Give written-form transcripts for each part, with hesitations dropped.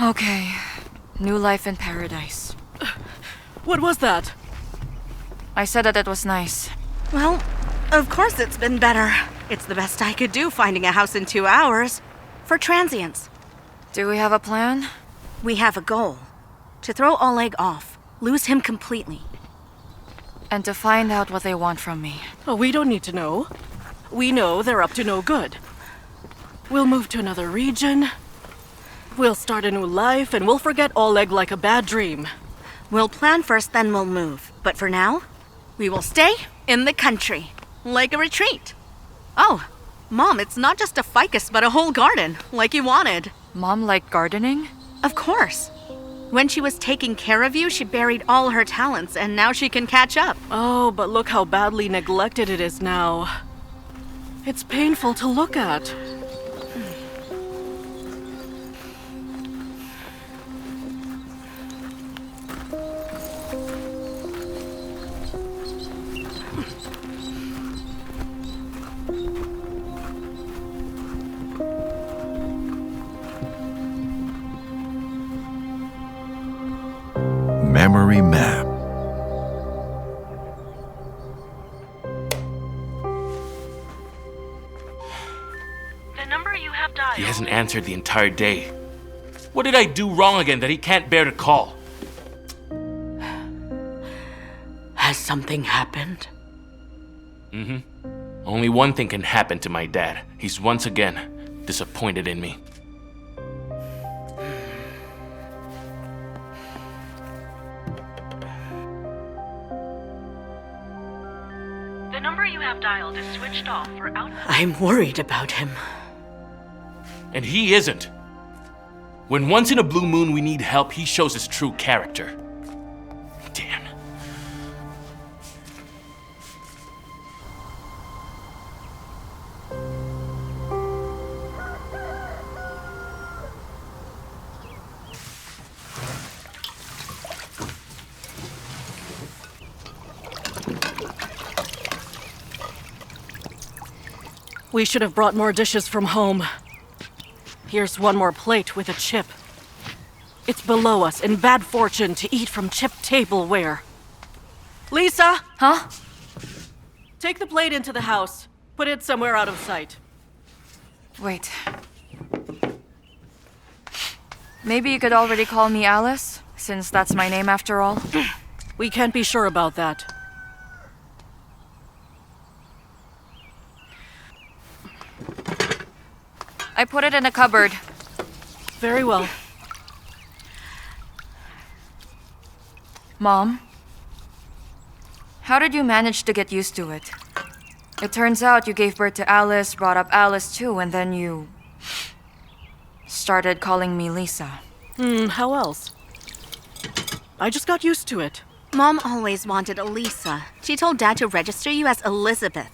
Okay. New life in paradise. What was that? I said that it was nice. Well, of course it's been better. It's the best I could do finding a house in 2 hours. For transients. Do we have a plan? We have a goal. To throw Oleg off. Lose him completely. And to find out what they want from me. Oh, we don't need to know. We know they're up to no good. We'll move to another region. We'll start a new life, and we'll forget Oleg like a bad dream. We'll plan first, then we'll move. But for now, we will stay in the country. Like a retreat. Oh, Mom, it's not just a ficus, but a whole garden, like you wanted. Mom liked gardening? Of course. When she was taking care of you, she buried all her talents, and now she can catch up. Oh, but look how badly neglected it is now. It's painful to look at. Memory map. The number you have dialed. He hasn't answered the entire day. What did I do wrong again that he can't bear to call? Has something happened? Only one thing can happen to my dad. He's once again disappointed in me. The number you have dialed is switched off for out. I'm worried about him. And he isn't. When once in a blue moon we need help, he shows his true character. Damn. We should have brought more dishes from home. Here's one more plate with a chip. It's below us in bad fortune to eat from chipped tableware. Lisa! Huh? Take the plate into the house. Put it somewhere out of sight. Wait. Maybe you could already call me Alice, since that's my name after all. We can't be sure about that. I put it in a cupboard. Very well. Mom? How did you manage to get used to it? It turns out you gave birth to Alice, brought up Alice too, and then you started calling me Lisa. How else? I just got used to it. Mom always wanted Elisa. She told Dad to register you as Elizabeth.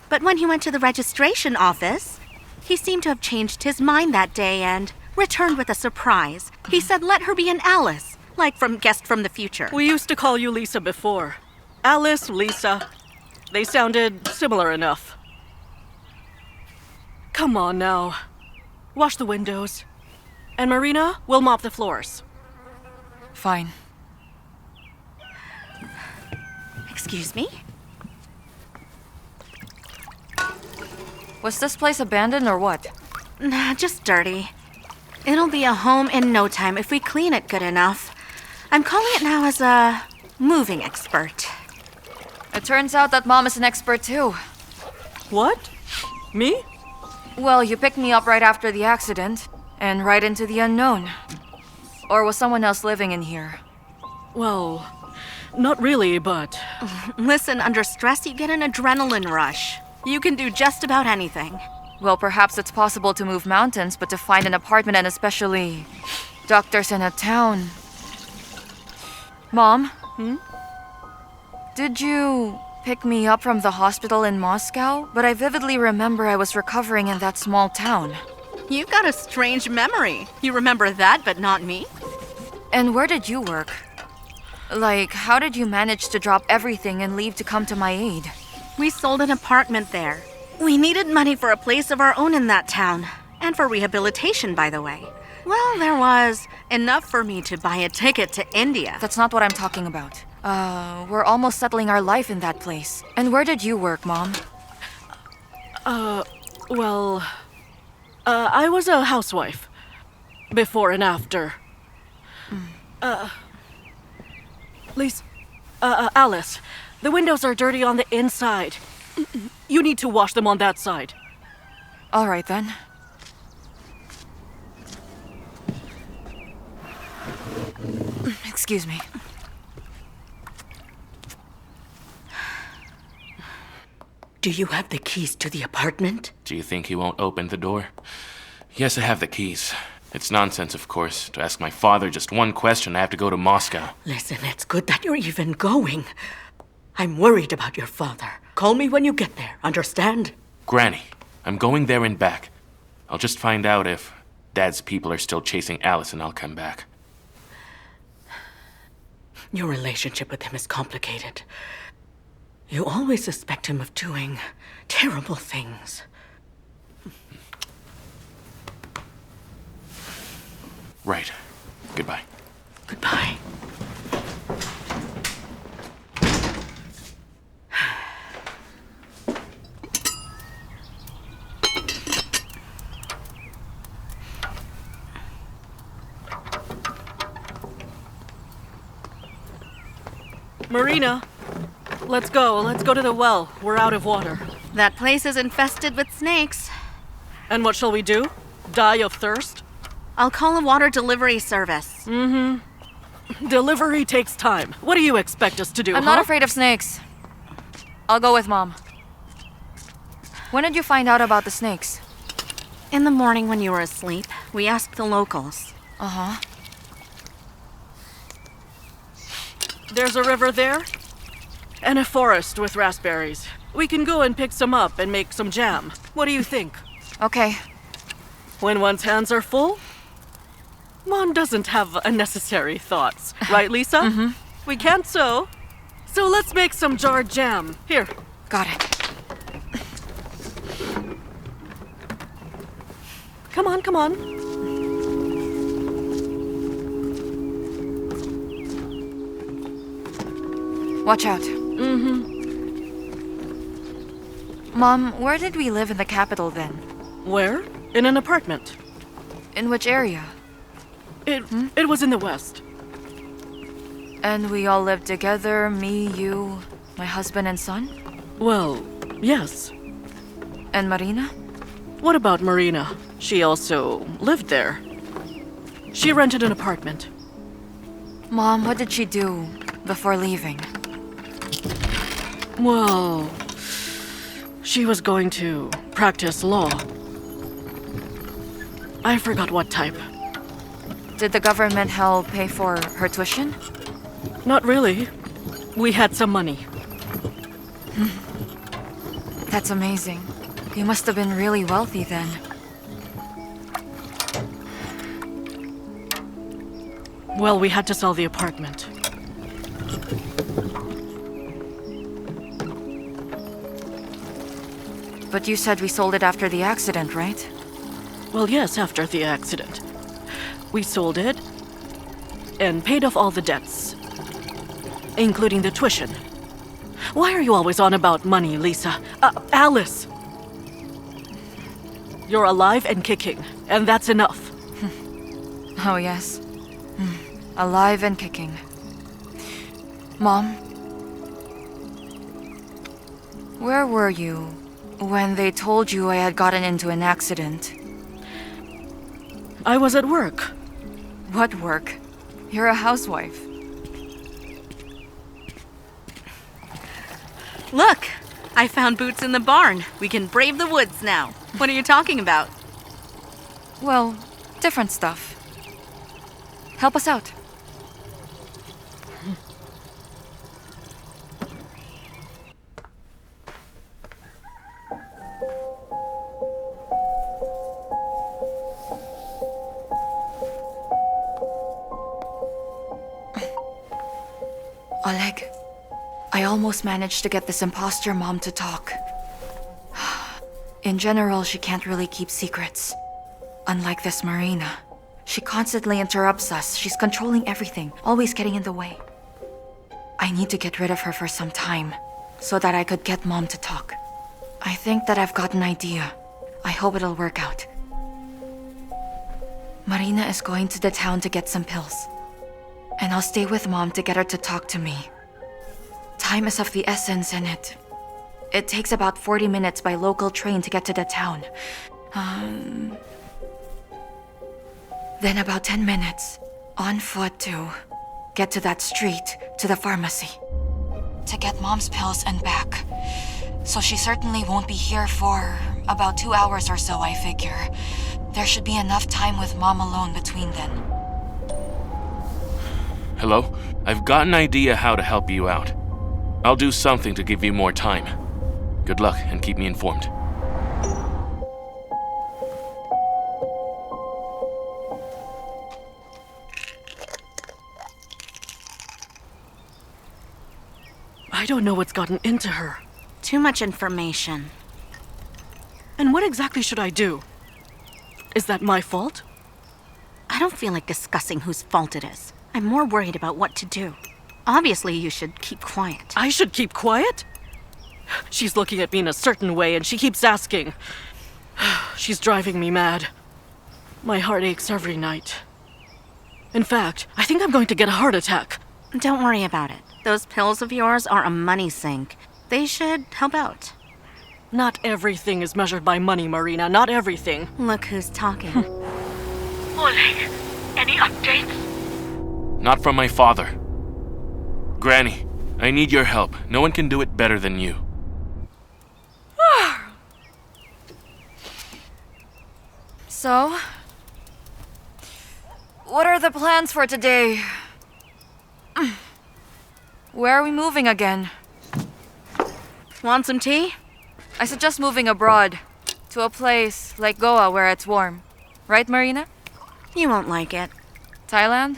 But when he went to the registration office, he seemed to have changed his mind that day and returned with a surprise. He said let her be an Alice, like from Guest from the Future. We used to call you Lisa before. Alice, Lisa. They sounded similar enough. Come on now. Wash the windows. And Marina, we'll mop the floors. Fine. Excuse me? Was this place abandoned or what? Nah, just dirty. It'll be a home in no time if we clean it good enough. I'm calling it now as a moving expert. It turns out that Mom is an expert too. What? Me? Well, you picked me up right after the accident, and right into the unknown. Or was someone else living in here? Well, not really, but... Listen, under stress you get an adrenaline rush. You can do just about anything. Well, perhaps it's possible to move mountains, but to find an apartment and especially doctors in a town. Mom? Did you pick me up from the hospital in Moscow? But I vividly remember I was recovering in that small town. You've got a strange memory. You remember that, but not me? And where did you work? Like, how did you manage to drop everything and leave to come to my aid? We sold an apartment there. We needed money for a place of our own in that town. And for rehabilitation, by the way. Well, there was enough for me to buy a ticket to India. That's not what I'm talking about. We're almost settling our life in that place. And where did you work, Mom? Well, I was a housewife. Before and after. Lisa, Alice, the windows are dirty on the inside. You need to wash them on that side. All right, then. Excuse me. Do you have the keys to the apartment? Do you think he won't open the door? Yes, I have the keys. It's nonsense, of course. To ask my father just one question, I have to go to Moscow. Listen, it's good that you're even going. I'm worried about your father. Call me when you get there, understand? Granny, I'm going there and back. I'll just find out if Dad's people are still chasing Alice and I'll come back. Your relationship with him is complicated. You always suspect him of doing terrible things. Right. Goodbye. Goodbye. Marina, let's go. Let's go to the well. We're out of water. That place is infested with snakes. And what shall we do? Die of thirst? I'll call a water delivery service. Delivery takes time. What do you expect us to do, I'm not afraid of snakes. I'll go with Mom. When did you find out about the snakes? In the morning when you were asleep, we asked the locals. Uh-huh. There's a river there, and a forest with raspberries. We can go and pick some up and make some jam. What do you think? Okay. When one's hands are full, one doesn't have unnecessary thoughts. Right, Lisa? Mm-hmm. We can't sew, so let's make some jarred jam. Here. Got it. Come on, come on. Watch out. Mom, where did we live in the capital then? Where? In an apartment. In which area? It was in the west. And we all lived together, me, you, my husband and son? Well, yes. And Marina? What about Marina? She also lived there. She rented an apartment. Mom, what did she do before leaving? Well, she was going to practice law. I forgot what type. Did the government help pay for her tuition? Not really. We had some money. That's amazing. You must have been really wealthy then. Well, we had to sell the apartment. But you said we sold it after the accident, right? Well, yes, after the accident. We sold it and paid off all the debts, including the tuition. Why are you always on about money, Lisa? Alice! You're alive and kicking, and that's enough. Oh, yes. Alive and kicking. Mom? Where were you when they told you I had gotten into an accident? I was at work. What work? You're a housewife. Look, I found boots in the barn. We can brave the woods now. What are you talking about? Well, different stuff. Help us out. Oleg, I almost managed to get this imposter mom to talk. In general, she can't really keep secrets. Unlike this Marina. She constantly interrupts us. She's controlling everything, always getting in the way. I need to get rid of her for some time, so that I could get Mom to talk. I think that I've got an idea. I hope it'll work out. Marina is going to the town to get some pills. And I'll stay with Mom to get her to talk to me. Time is of the essence, and it takes about 40 minutes by local train to get to the town. Then about 10 minutes on foot to get to that street, to the pharmacy. To get Mom's pills and back. So she certainly won't be here for about 2 hours or so, I figure. There should be enough time with Mom alone between then. Hello? I've got an idea how to help you out. I'll do something to give you more time. Good luck and keep me informed. I don't know what's gotten into her. Too much information. And what exactly should I do? Is that my fault? I don't feel like discussing whose fault it is. I'm more worried about what to do. Obviously, you should keep quiet. I should keep quiet? She's looking at me in a certain way and she keeps asking. She's driving me mad. My heart aches every night. In fact, I think I'm going to get a heart attack. Don't worry about it. Those pills of yours are a money sink. They should help out. Not everything is measured by money, Marina. Not everything. Look who's talking. Oleg, any updates? Not from my father. Granny, I need your help. No one can do it better than you. So, what are the plans for today? Where are we moving again? Want some tea? I suggest moving abroad, to a place like Goa where it's warm. Right, Marina? You won't like it. Thailand?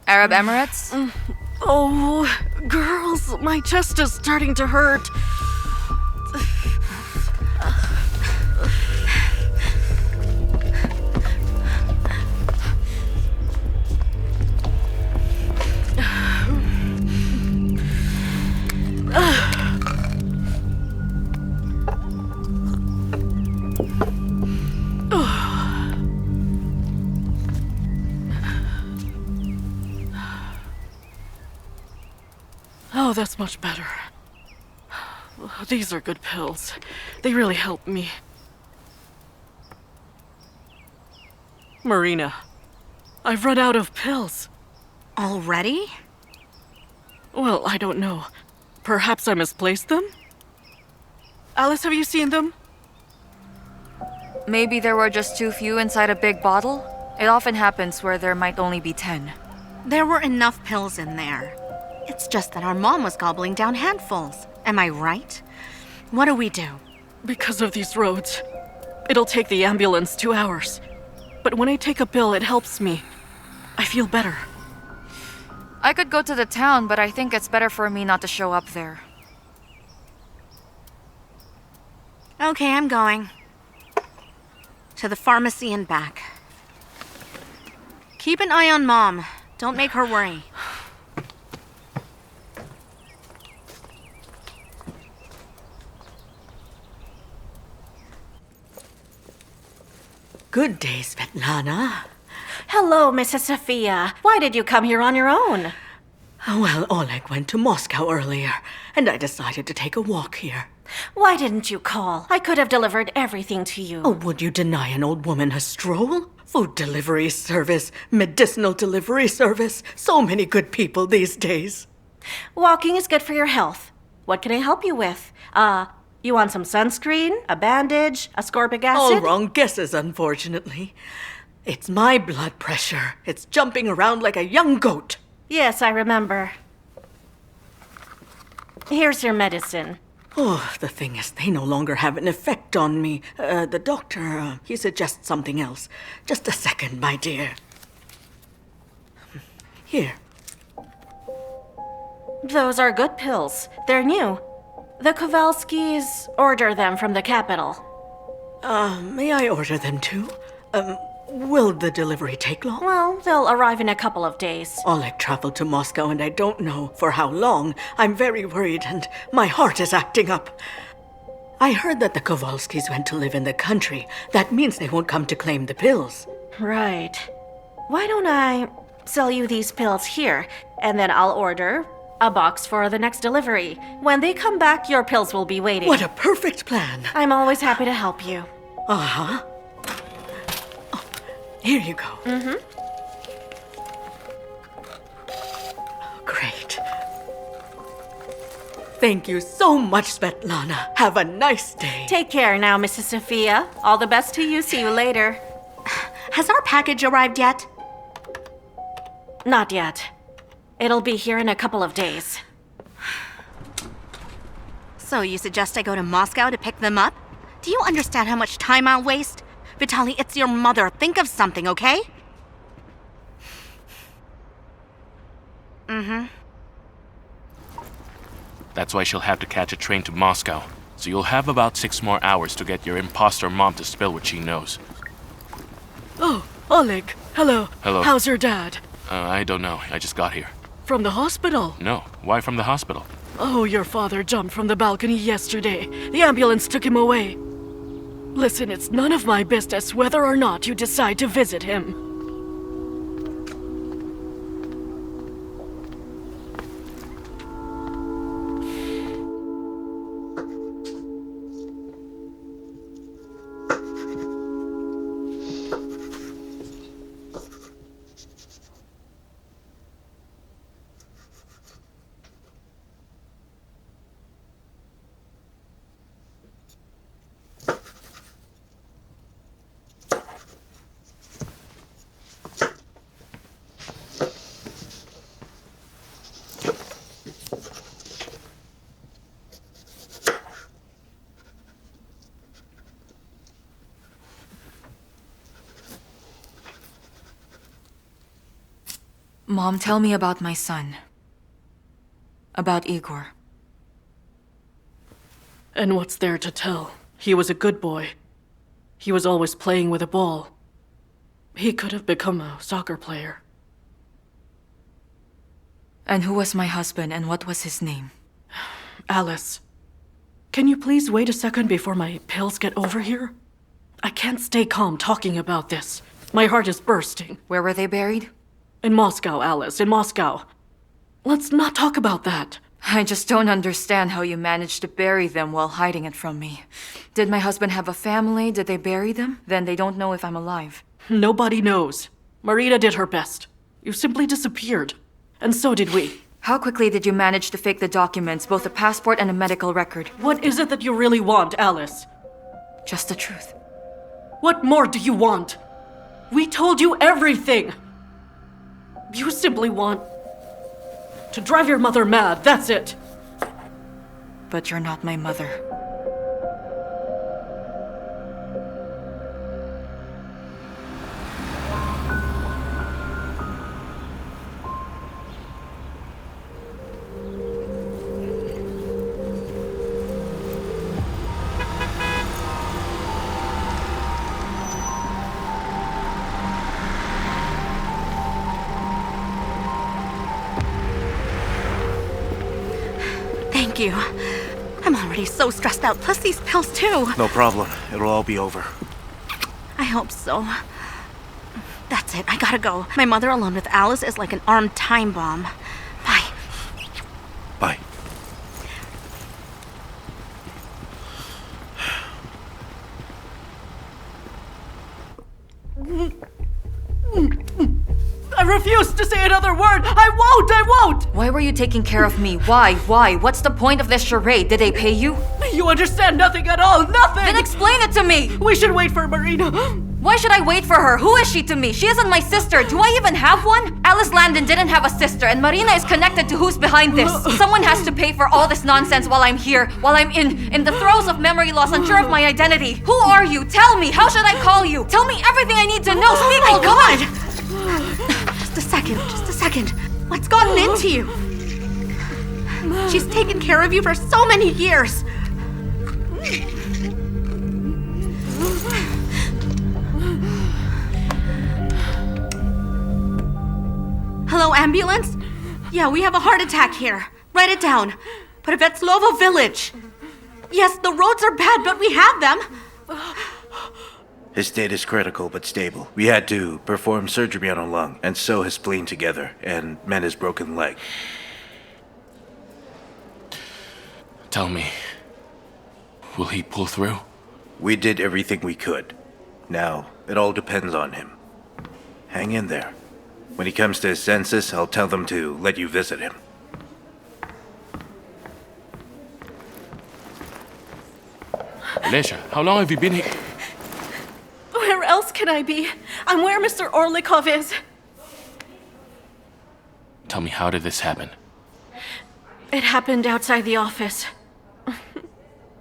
Arab Emirates? Oh, girls, my chest is starting to hurt. Oh, that's much better. These are good pills. They really help me. Marina, I've run out of pills. Already? Well, I don't know. Perhaps I misplaced them? Alice, have you seen them? Maybe there were just too few inside a big bottle? It often happens where there might only be 10. There were enough pills in there. It's just that our mom was gobbling down handfuls. Am I right? What do we do? Because of these roads. It'll take the ambulance 2 hours. But when I take a pill, it helps me. I feel better. I could go to the town, but I think it's better for me not to show up there. Okay, I'm going. To the pharmacy and back. Keep an eye on Mom. Don't make her worry. Good day, Svetlana. Hello, Mrs. Sophia. Why did you come here on your own? Well, Oleg went to Moscow earlier, and I decided to take a walk here. Why didn't you call? I could have delivered everything to you. Oh, would you deny an old woman a stroll? Food delivery service, medicinal delivery service. So many good people these days. Walking is good for your health. What can I help you with? You want some sunscreen, a bandage, ascorbic All acid? wrong guesses, unfortunately. It's my blood pressure. It's jumping around like a young goat. Yes, I remember. Here's your medicine. Oh, the thing is, they no longer have an effect on me. The doctor, he suggests something else. Just a second, my dear. Here. Those are good pills. They're new. The Kowalskis order them from the capital. May I order them too? Will the delivery take long? Well, they'll arrive in a couple of days. Oleg traveled to Moscow and I don't know for how long. I'm very worried and my heart is acting up. I heard that the Kowalskis went to live in the country. That means they won't come to claim the pills. Right. Why don't I sell you these pills here, and then I'll order a box for the next delivery. When they come back, your pills will be waiting. What a perfect plan. I'm always happy to help you. Uh-huh. Oh, here you go. Great. Thank you so much, Svetlana. Have a nice day. Take care now, Mrs. Sophia. All the best to you. See you later. Has our package arrived yet? Not yet. It'll be here in a couple of days. So you suggest I go to Moscow to pick them up? Do you understand how much time I'll waste? Vitali, it's your mother. Think of something, okay? That's why she'll have to catch a train to Moscow. So you'll have about 6 more hours to get your imposter mom to spill what she knows. Oh, Oleg. Hello. Hello. How's your dad? I don't know. I just got here. From the hospital? No. Why from the hospital? Oh, your father jumped from the balcony yesterday. The ambulance took him away. Listen, it's none of my business whether or not you decide to visit him. Mom, tell me about my son. About Igor. And what's there to tell? He was a good boy. He was always playing with a ball. He could have become a soccer player. And who was my husband and what was his name? Alice, can you please wait a second before my pills get over here? I can't stay calm talking about this. My heart is bursting. Where were they buried? In Moscow, Alice, in Moscow. Let's not talk about that. I just don't understand how you managed to bury them while hiding it from me. Did my husband have a family? Did they bury them? Then they don't know if I'm alive. Nobody knows. Marina did her best. You simply disappeared. And so did we. How quickly did you manage to fake the documents, both a passport and a medical record? What is it that you really want, Alice? Just the truth. What more do you want? We told you everything! You simply want to drive your mother mad, that's it! But you're not my mother. Thank you. I'm already so stressed out, plus these pills too. No problem. It'll all be over. I hope so. That's it, I gotta go. My mother alone with Alice is like an armed time bomb. Bye. Bye. I refuse to say another word! I won't! Why were you taking care of me? Why? What's the point of this charade? Did they pay you? You understand nothing at all, nothing! Then explain it to me! We should wait for Marina. Why should I wait for her? Who is she to me? She isn't my sister. Do I even have one? Alice Landon didn't have a sister, and Marina is connected to who's behind this. Someone has to pay for all this nonsense while I'm here, while I'm in the throes of memory loss, unsure of my identity. Who are you? Tell me. How should I call you? Tell me everything I need to know. Speak, Oh, oh God! Just a second. What's gotten into you? She's taken care of you for so many years. Hello, ambulance? Yeah, we have a heart attack here. Write it down. Prevetslovo village. Yes, the roads are bad, but we have them. His state is critical but stable. We had to perform surgery on a lung and sew his spleen together and mend his broken leg. Tell me, will he pull through? We did everything we could. Now, it all depends on him. Hang in there. When he comes to his senses, I'll tell them to let you visit him. Lesha, how long have you been here? Where else can I be? I'm where Mr. Orlikov is. Tell me, how did this happen? It happened outside the office.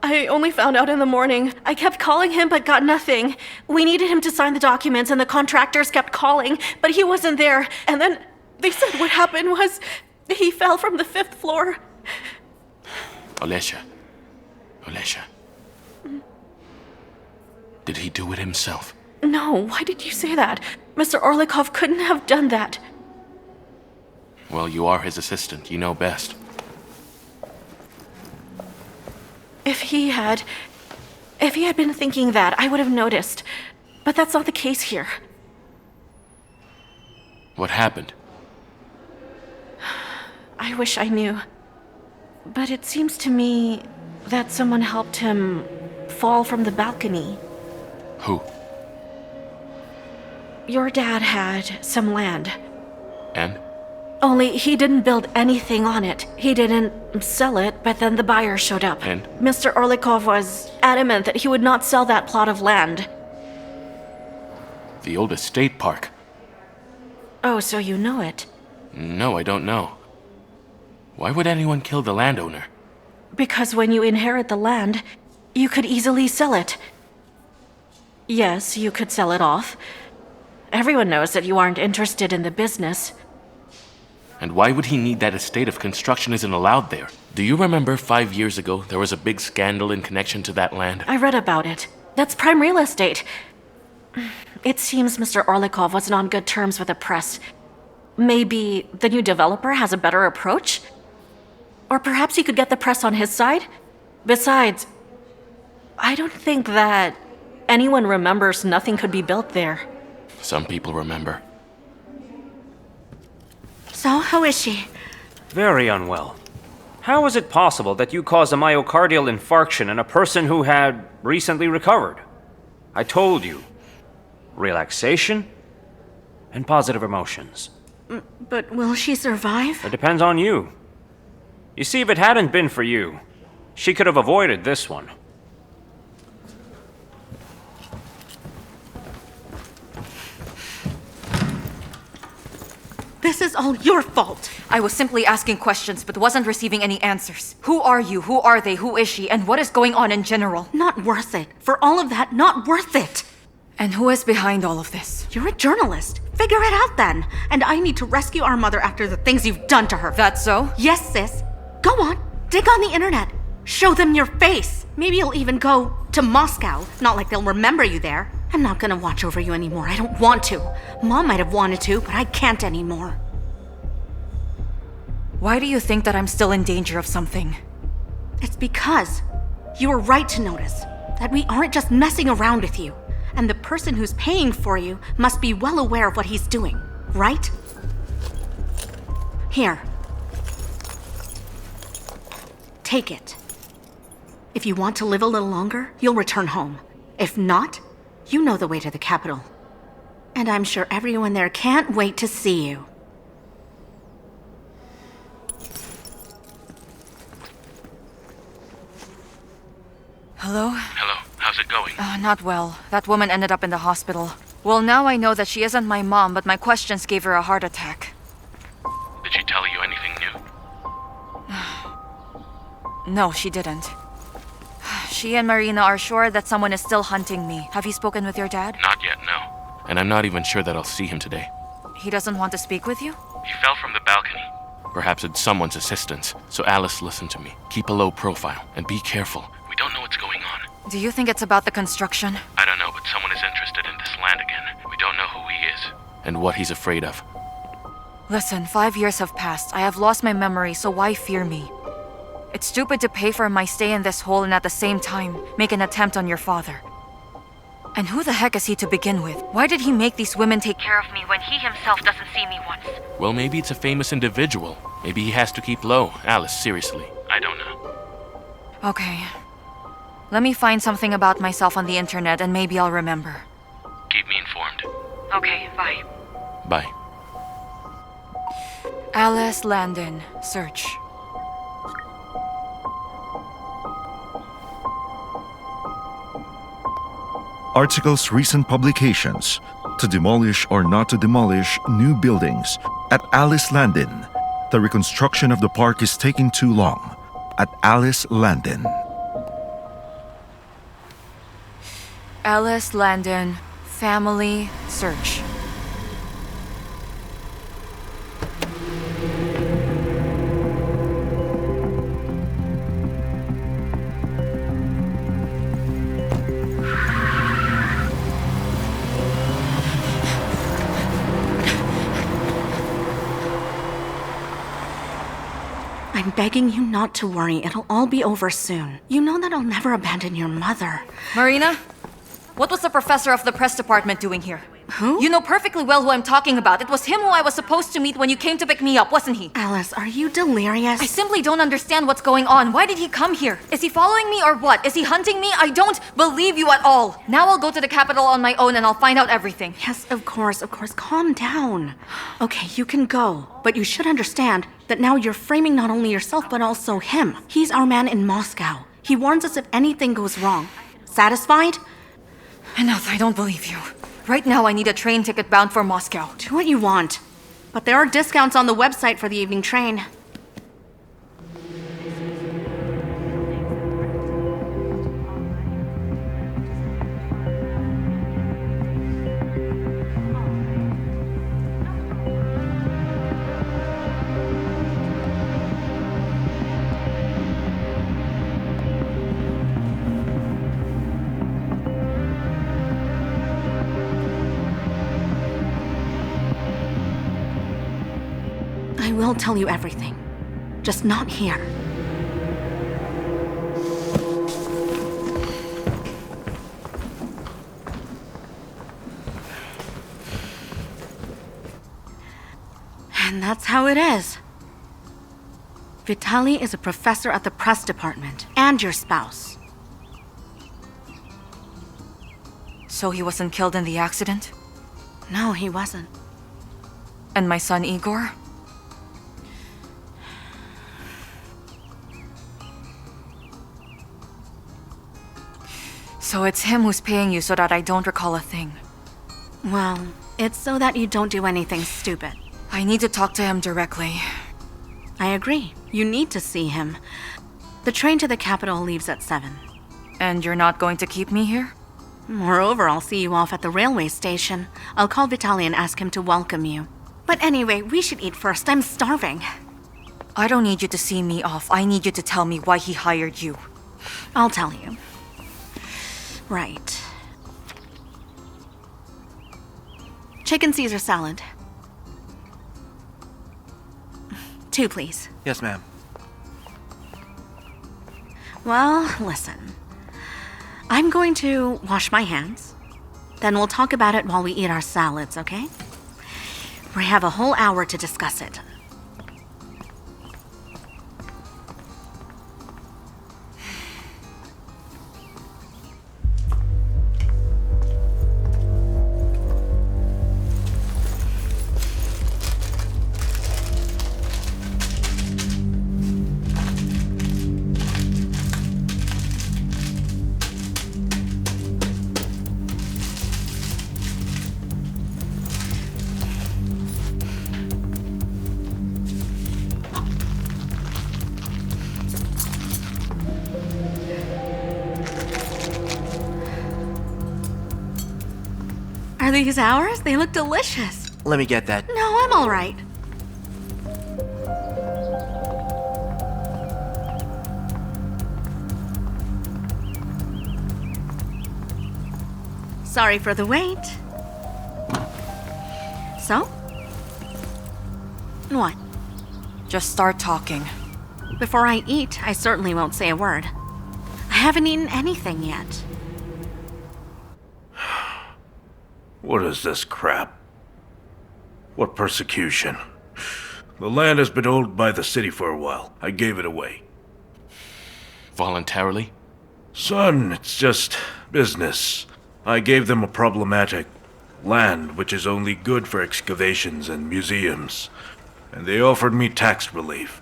I only found out in the morning. I kept calling him, but got nothing. We needed him to sign the documents, and the contractors kept calling, but he wasn't there. And then they said what happened was he fell from the 5th floor. Olesha. Did he do it himself? No, why did you say that? Mr. Orlikov couldn't have done that. Well, you are his assistant. You know best. If he had been thinking that, I would have noticed. But that's not the case here. What happened? I wish I knew. But it seems to me that someone helped him fall from the balcony. Who? Your dad had some land. And? Only he didn't build anything on it. He didn't sell it, but then the buyer showed up. And? Mr. Orlikov was adamant that he would not sell that plot of land. The old estate park. Oh, so you know it. No, I don't know. Why would anyone kill the landowner? Because when you inherit the land, you could easily sell it. Yes, you could sell it off. Everyone knows that you aren't interested in the business. And why would he need that estate if construction isn't allowed there? Do you remember 5 years ago there was a big scandal in connection to that land? I read about it. That's prime real estate. It seems Mr. Orlikov wasn't on good terms with the press. Maybe the new developer has a better approach? Or perhaps he could get the press on his side? Besides, I don't think that anyone remembers nothing could be built there. Some people remember. So, how is she? Very unwell. How is it possible that you caused a myocardial infarction in a person who had recently recovered? I told you. Relaxation and positive emotions. But will she survive? It depends on you. You see, if it hadn't been for you, she could have avoided this one. This is all your fault. I was simply asking questions but wasn't receiving any answers. Who are you? Who are they? Who is she? And what is going on in general? Not worth it. For all of that, not worth it. And who is behind all of this? You're a journalist. Figure it out then. And I need to rescue our mother after the things you've done to her. That's so? Yes, sis. Go on. Dig on the internet. Show them your face. Maybe you'll even go to Moscow. Not like they'll remember you there. I'm not gonna watch over you anymore. I don't want to. Mom might have wanted to, but I can't anymore. Why do you think that I'm still in danger of something? It's because you were right to notice that we aren't just messing around with you. And the person who's paying for you must be well aware of what he's doing, right? Here. Take it. If you want to live a little longer, you'll return home. If not, you know the way to the capital. And I'm sure everyone there can't wait to see you. Hello? Hello, how's it going? Not well. That woman ended up in the hospital. Well, now I know that she isn't my mom, but my questions gave her a heart attack. Did she tell you anything new? No, she didn't. She and Marina are sure that someone is still hunting me. Have you spoken with your dad? Not yet, no. And I'm not even sure that I'll see him today. He doesn't want to speak with you? He fell from the balcony. Perhaps it's someone's assistance. So Alice, listen to me. Keep a low profile and be careful. We don't know what's going on. Do you think it's about the construction? I don't know, but someone is interested in this land again. We don't know who he is and what he's afraid of. Listen, 5 years have passed. I have lost my memory, so why fear me? It's stupid to pay for my stay in this hole and at the same time make an attempt on your father. And who the heck is he to begin with? Why did he make these women take care of me when he himself doesn't see me once? Well, maybe it's a famous individual. Maybe he has to keep low. Alice, seriously. I don't know. Okay. Let me find something about myself on the internet and maybe I'll remember. Keep me informed. Okay, bye. Bye. Alice Landon. Search. Articles recent publications. To demolish or not to demolish new buildings. At Alice Landon. The reconstruction of the park is taking too long. At Alice Landon. Alice Landon. Family. Search. I'm begging you not to worry. It'll all be over soon. You know that I'll never abandon your mother. Marina? What was the professor of the press department doing here? Who? You know perfectly well who I'm talking about. It was him who I was supposed to meet when you came to pick me up, wasn't he? Alice, are you delirious? I simply don't understand what's going on. Why did he come here? Is he following me or what? Is he hunting me? I don't believe you at all. Now I'll go to the capital on my own and I'll find out everything. Yes, of course. Calm down. Okay, you can go. But you should understand that now you're framing not only yourself, but also him. He's our man in Moscow. He warns us if anything goes wrong. Satisfied? Enough, I don't believe you. Right now I need a train ticket bound for Moscow. Do what you want. But there are discounts on the website for the evening train. I will tell you everything. Just not here. And that's how it is. Vitali is a professor at the press department, and your spouse. So he wasn't killed in the accident? No, he wasn't. And my son Igor? So it's him who's paying you so that I don't recall a thing. Well, it's so that you don't do anything stupid. I need to talk to him directly. I agree. You need to see him. The train to the capital leaves at 7. And you're not going to keep me here? Moreover, I'll see you off at the railway station. I'll call Vitali and ask him to welcome you. But anyway, we should eat first. I'm starving. I don't need you to see me off. I need you to tell me why he hired you. I'll tell you. Right. Chicken Caesar salad. 2, please. Yes, ma'am. Well, listen. I'm going to wash my hands. Then we'll talk about it while we eat our salads, okay? We have a whole hour to discuss it. Are these ours? They look delicious. Let me get that. No, I'm all right. Sorry for the wait. So? What? Just start talking. Before I eat, I certainly won't say a word. I haven't eaten anything yet. What is this crap? What persecution? The land has been owned by the city for a while. I gave it away. Voluntarily? Son, it's just business. I gave them a problematic land which is only good for excavations and museums. And they offered me tax relief.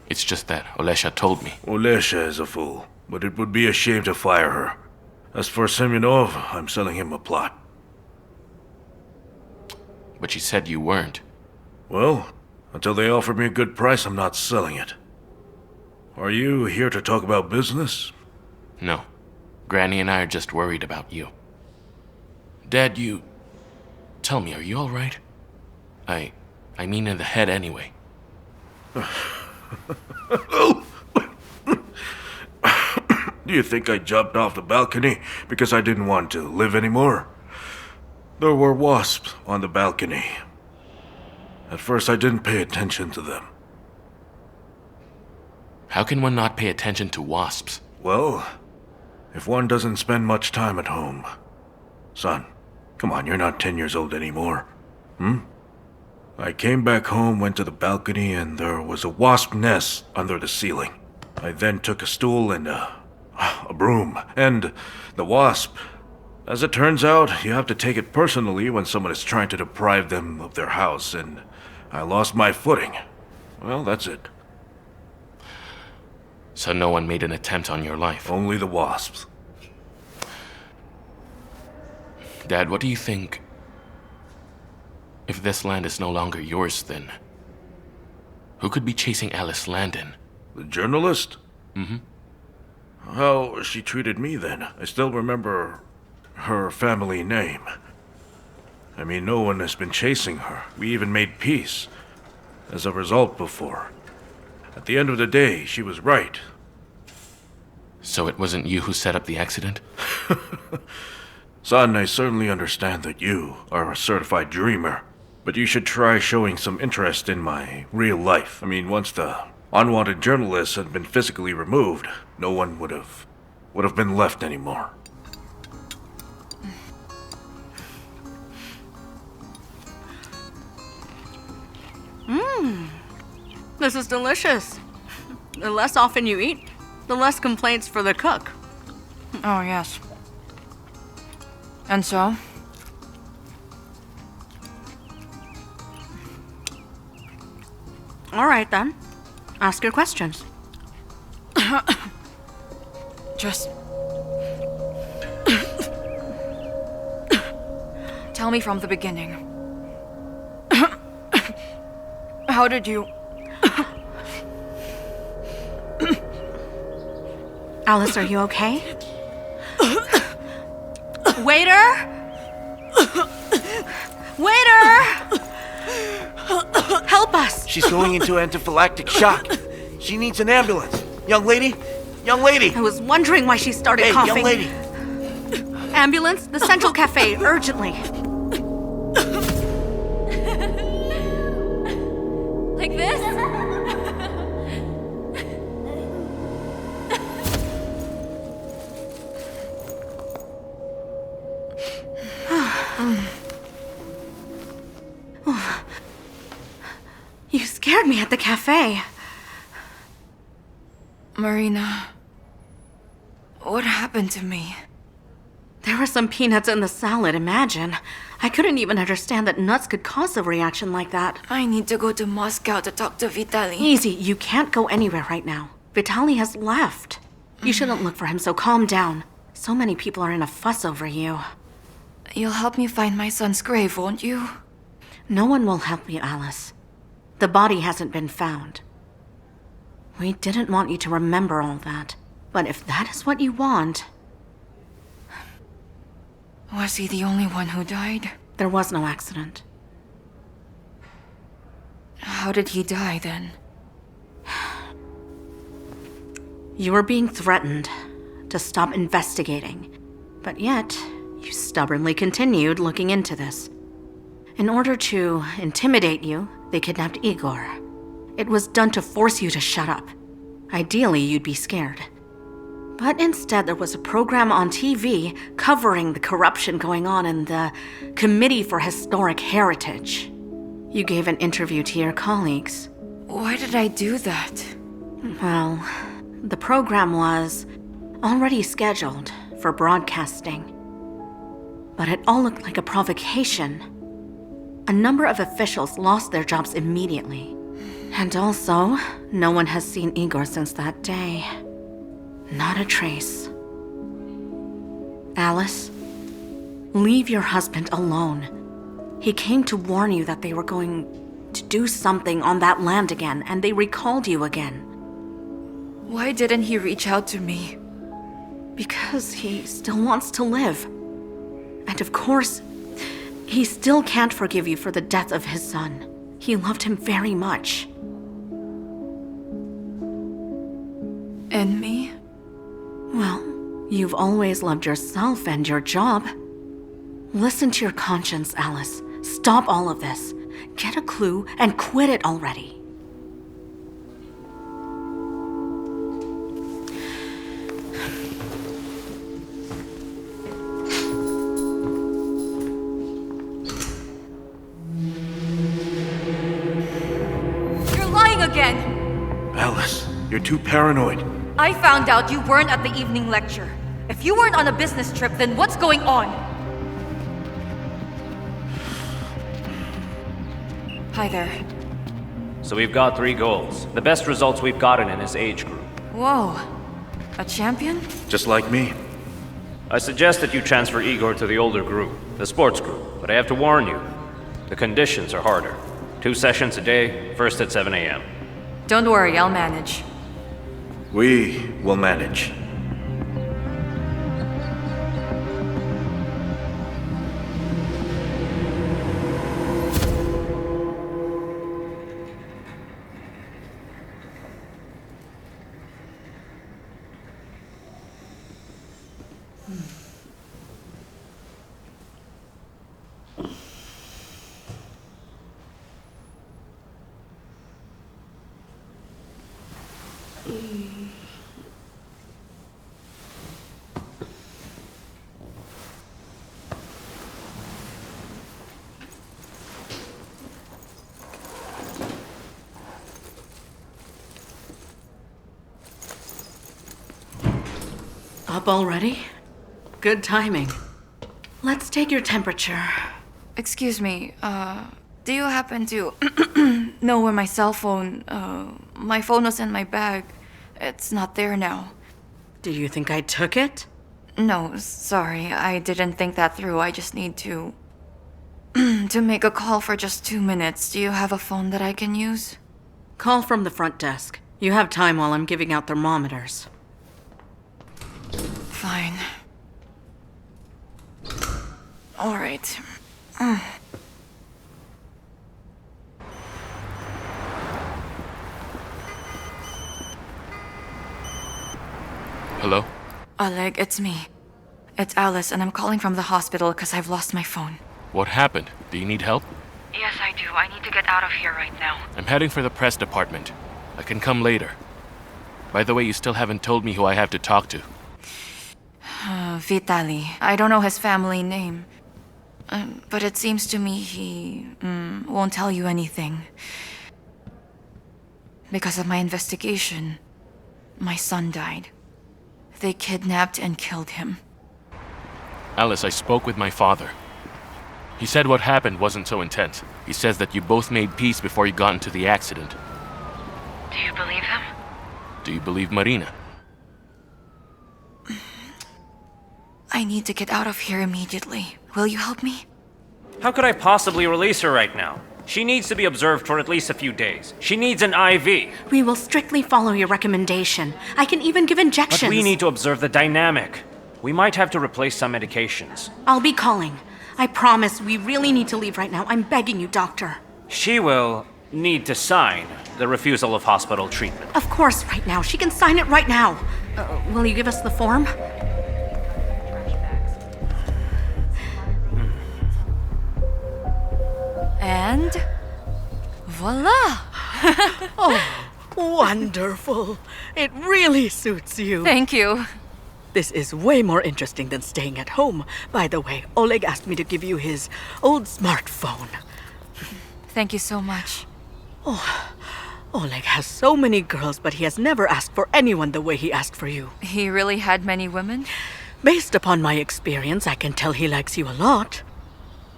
It's just that Olesha told me. Olesha is a fool, but it would be a shame to fire her. As for Semyonov, I'm selling him a plot. But she said you weren't. Well, until they offer me a good price, I'm not selling it. Are you here to talk about business? No. Granny and I are just worried about you. Dad, you... Tell me, are you alright? I mean in the head anyway. Do you think I jumped off the balcony because I didn't want to live anymore? There were wasps on the balcony. At first I didn't pay attention to them. How can one not pay attention to wasps? Well, if one doesn't spend much time at home. Son, come on, you're not 10 years old anymore. I came back home, went to the balcony, and there was a wasp nest under the ceiling. I then took a stool and a broom, and the wasp. As it turns out, you have to take it personally when someone is trying to deprive them of their house, and I lost my footing. Well, that's it. So no one made an attempt on your life? Only the wasps. Dad, what do you think? If this land is no longer yours, then who could be chasing Alice Landon? The journalist? Mm-hmm. How she treated me then. I still remember her family name. I mean, no one has been chasing her. We even made peace as a result before. At the end of the day, she was right. So it wasn't you who set up the accident? Son, I certainly understand that you are a certified dreamer, but you should try showing some interest in my real life. I mean, once the unwanted journalist had been physically removed, no one would have been left anymore. This is delicious. The less often you eat, the less complaints for the cook. Oh, yes. And so? All right, then. Ask your questions. Just... Tell me from the beginning. How did you... Alice, are you okay? Waiter! Waiter! Help us! She's going into anaphylactic shock. She needs an ambulance. Young lady? Young lady! I was wondering why she started Hey, coughing. young lady! Ambulance, the Central Cafe, urgently. Like this? You scared me at the cafe. Marina, what happened to me? There were some peanuts in the salad, imagine. I couldn't even understand that nuts could cause a reaction like that. I need to go to Moscow to talk to Vitali. Easy, you can't go anywhere right now. Vitali has left. You shouldn't look for him, so calm down. So many people are in a fuss over you. You'll help me find my son's grave, won't you? No one will help you, Alice. The body hasn't been found. We didn't want you to remember all that. But if that is what you want... Was he the only one who died? There was no accident. How did he die then? You were being threatened to stop investigating. But yet, you stubbornly continued looking into this. In order to intimidate you They kidnapped Igor. It was done to force you to shut up. Ideally, you'd be scared. But instead, there was a program on TV covering the corruption going on in the Committee for Historic Heritage. You gave an interview to your colleagues. Why did I do that? Well, the program was already scheduled for broadcasting. But it all looked like a provocation. A number of officials lost their jobs immediately. And also, no one has seen Igor since that day. Not a trace. Alice, leave your husband alone. He came to warn you that they were going to do something on that land again, and they recalled you again. Why didn't he reach out to me? Because he still wants to live. And of course, he still can't forgive you for the death of his son. He loved him very much. And me? Well, you've always loved yourself and your job. Listen to your conscience, Alice. Stop all of this. Get a clue and quit it already. You're lying again! Alice, you're too paranoid. I found out you weren't at the evening lecture. If you weren't on a business trip, then what's going on? Hi there. So we've got 3 goals. The best results we've gotten in his age group. Whoa. A champion? Just like me. I suggest that you transfer Igor to the older group, the sports group, but I have to warn you, the conditions are harder. 2 sessions a day, first at 7 a.m. Don't worry, I'll manage. We will manage. Up already? Good timing. Let's take your temperature. Excuse me, do you happen to know where my cell phone, my phone was in my bag. It's not there now. Do you think I took it? No, sorry, I didn't think that through. I just need to to make a call for just 2 minutes. Do you have a phone that I can use? Call from the front desk. You have time while I'm giving out thermometers. Fine. All right. Hello? Oleg, it's me. It's Alice, and I'm calling from the hospital because I've lost my phone. What happened? Do you need help? Yes, I do. I need to get out of here right now. I'm heading for the press department. I can come later. By the way, you still haven't told me who I have to talk to. Vitali. I don't know his family name. But it seems to me he won't tell you anything. Because of my investigation, my son died. They kidnapped and killed him. Alice, I spoke with my father. He said what happened wasn't so intense. He says that you both made peace before you got into the accident. Do you believe him? Do you believe Marina? I need to get out of here immediately. Will you help me? How could I possibly release her right now? She needs to be observed for at least a few days. She needs an IV. We will strictly follow your recommendation. I can even give injections. But we need to observe the dynamic. We might have to replace some medications. I'll be calling. I promise we really need to leave right now. I'm begging you, doctor. She will need to sign the refusal of hospital treatment. Of course, right now. She can sign it right now. Will you give us the form? And Voila! Wonderful. It really suits you. Thank you. This is way more interesting than staying at home. By the way, Oleg asked me to give you his old smartphone. Thank you so much. Oleg has so many girls, but he has never asked for anyone the way he asked for you. He really had many women? Based upon my experience, I can tell he likes you a lot.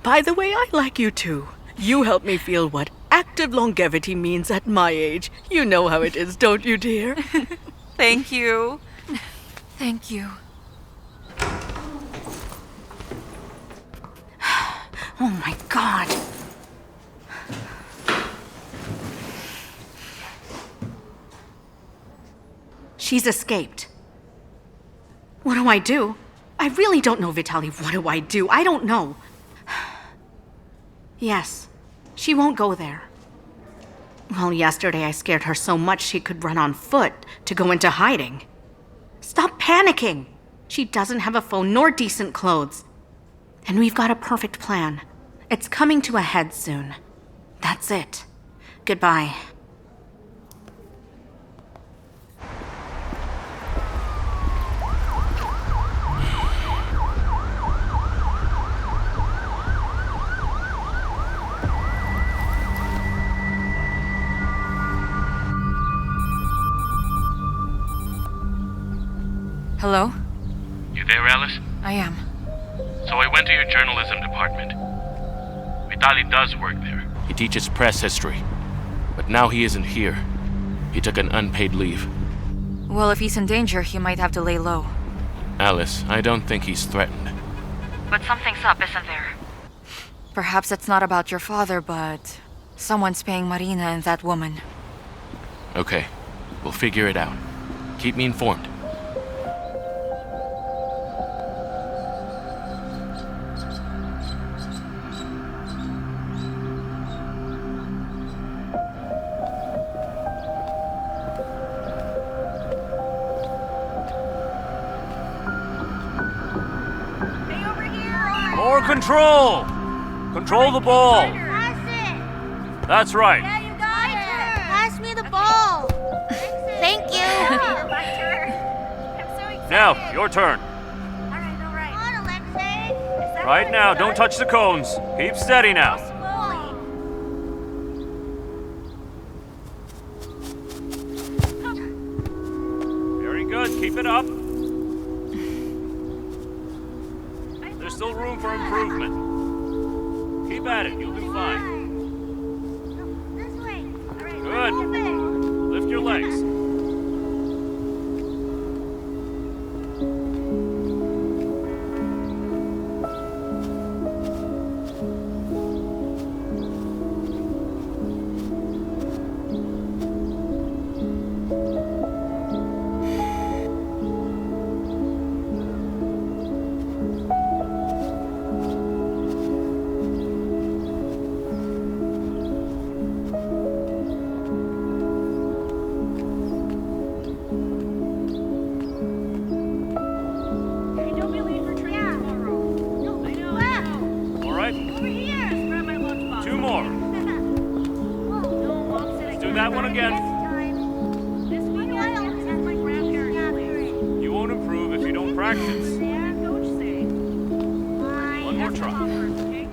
By the way, I like you too. You help me feel what active longevity means at my age. You know how it is, don't you, dear? Thank you. Thank you. Oh my god. She's escaped. What do I do? I really don't know, Vitali. What do I do? I don't know. Yes, she won't go there. Well, yesterday I scared her so much she could run on foot to go into hiding. Stop panicking! She doesn't have a phone nor decent clothes. And we've got a perfect plan. It's coming to a head soon. That's it. Goodbye. Hello? You there, Alice? I am. So I went to your journalism department. Vitali does work there. He teaches press history. But now he isn't here. He took an unpaid leave. Well, if he's in danger, he might have to lay low. Alice, I don't think he's threatened. But something's up, isn't there? Perhaps it's not about your father, but someone's paying Marina and that woman. Okay, we'll figure it out. Keep me informed. More control! Control the ball! That's right. Yeah, you got it! Pass me the ball! Thank you! My turn! I'm so excited! Now, your turn. Alright. Come on, Alexei! Right now, don't touch the cones. Keep steady now. Slowly! Very good, keep it up. There's still room for improvement. Keep at it, you'll do fine. This way! Alright, Good. Lift your legs. All right, Over here! Grab my lunchbox. 2 more. No, Mom said I Do that one again. This one has my grandparents. You won't improve if you don't practice. Yeah, Coach say. One more try. Okay?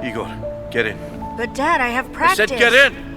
Igor, get in. But Dad, I have I practice. said get in!